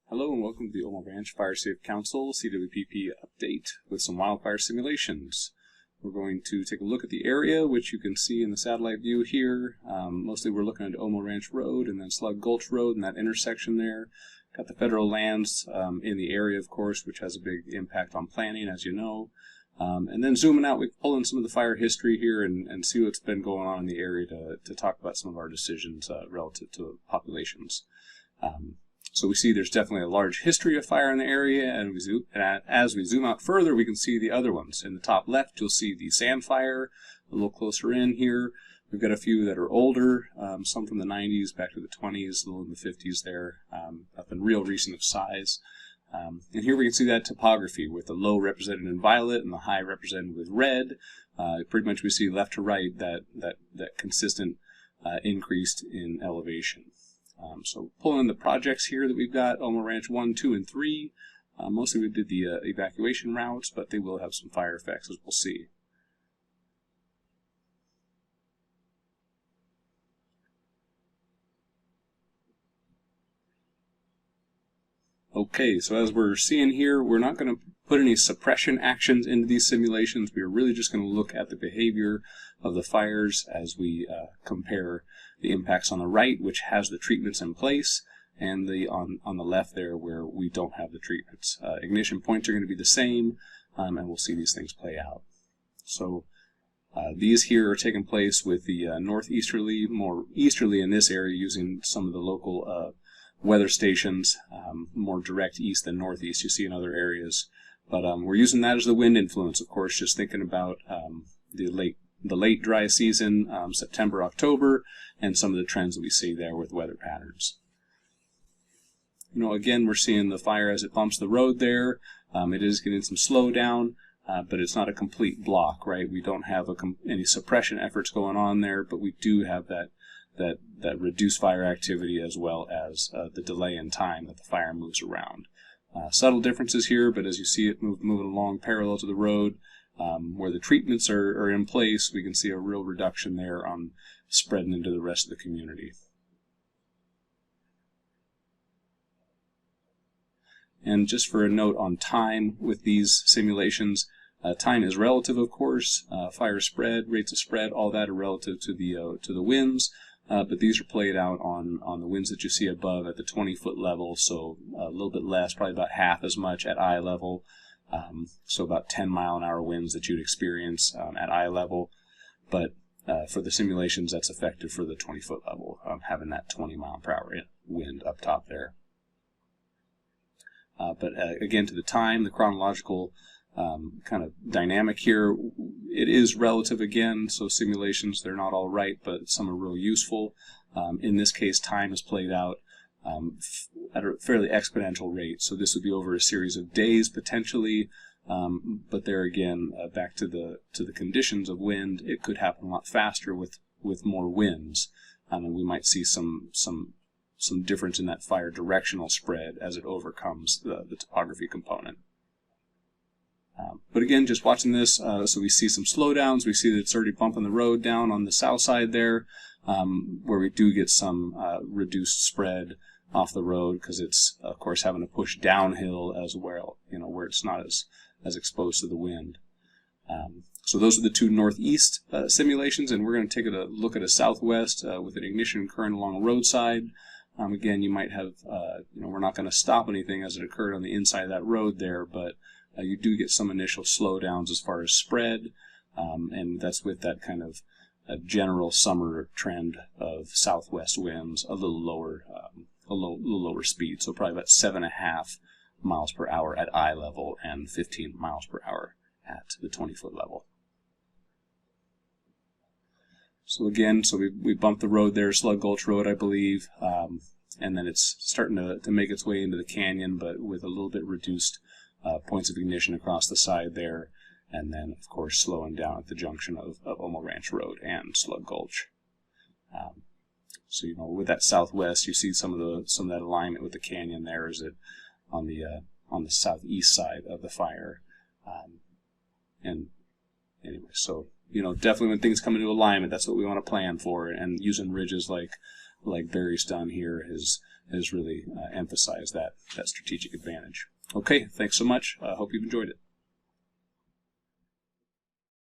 Hello and welcome to the Omo Ranch Fire Safe Council CWPP update with some wildfire simulations. We're going to take a look at the area, which you can see in the satellite view here. Mostly we're looking at Omo Ranch Road and then Slug Gulch Road and that intersection there. Got the federal lands in the area, of course, which has a big impact on planning, as you know. And then zooming out, we pull in some of the fire history here and see what's been going on in the area to talk about some of our decisions relative to populations. So we see there's definitely a large history of fire in the area, and as we zoom out further, we can see the other ones. In the top left, you'll see the sand fire, a little closer in here. We've got a few that are older, some from the 90s back to the 20s, a little in the 50s there, nothing real recent of size. And here we can see that topography with the low represented in violet and the high represented with red. Pretty much we see left to right that consistent increase in elevation. So pulling in the projects here that we've got, Omo Ranch 1, 2, and 3. Mostly we did the evacuation routes, but they will have some fire effects, as we'll see. Okay, so as we're seeing here, we're not going to put any suppression actions into these simulations. We're really just going to look at the behavior of the fires as we compare the impacts on the right, which has the treatments in place, and on the left there where we don't have the treatments. Ignition points are going to be the same, and we'll see these things play out. So these here are taking place with the northeasterly, more easterly in this area, using some of the local weather stations, more direct east than northeast you see in other areas. But we're using that as the wind influence, of course, just thinking about the late dry season, September, October, and some of the trends that we see there with weather patterns. You know, again, we're seeing the fire as it bumps the road there. It is getting some slowdown, but it's not a complete block, right? We don't have any suppression efforts going on there, but we do have that reduced fire activity as well as the delay in time that the fire moves around. Subtle differences here, but as you see it moving along parallel to the road, where the treatments are in place, we can see a real reduction there on spreading into the rest of the community. And just for a note on time with these simulations, time is relative, of course. Fire spread, rates of spread, all that are relative to the winds. But these are played out on the winds that you see above at the 20-foot level, so a little bit less, probably about half as much at eye level. So about 10-mile-an-hour winds that you'd experience at eye level. But for the simulations, that's effective for the 20-foot level, having that 20-mile-per-hour wind up top there. But again, to the time, the chronological kind of dynamic here, it is relative again, so simulations, they're not all right, but some are real useful. In this case, time is played out at a fairly exponential rate, so this would be over a series of days potentially, but there again, back to the conditions of wind, it could happen a lot faster with more winds, and we might see some difference in that fire directional spread as it overcomes the topography component. But again, just watching this, so we see some slowdowns. We see that it's already bumping the road down on the south side there, where we do get some reduced spread off the road because it's, of course, having to push downhill as well, you know, where it's not as exposed to the wind. So those are the two northeast simulations, and we're going to take a look at a southwest with an ignition current along the roadside. Again, you might have, you know, we're not going to stop anything as it occurred on the inside of that road there, but you do get some initial slowdowns as far as spread, and that's with that kind of a general summer trend of southwest winds, a little lower speed, so probably about 7.5 miles per hour at eye level and 15 miles per hour at the 20-foot level. So again, we bumped the road there, Slug Gulch Road, I believe, and then it's starting to make its way into the canyon, but with a little bit reduced points of ignition across the side there, and then of course slowing down at the junction of Omo Ranch Road and Slug Gulch. So you know, with that southwest, you see some of that alignment with the canyon there, is it on the southeast side of the fire, and anyway, so you know, definitely when things come into alignment, that's what we want to plan for, and using ridges like like Barry's done here has really emphasized that strategic advantage. Okay, thanks so much. I hope you've enjoyed it.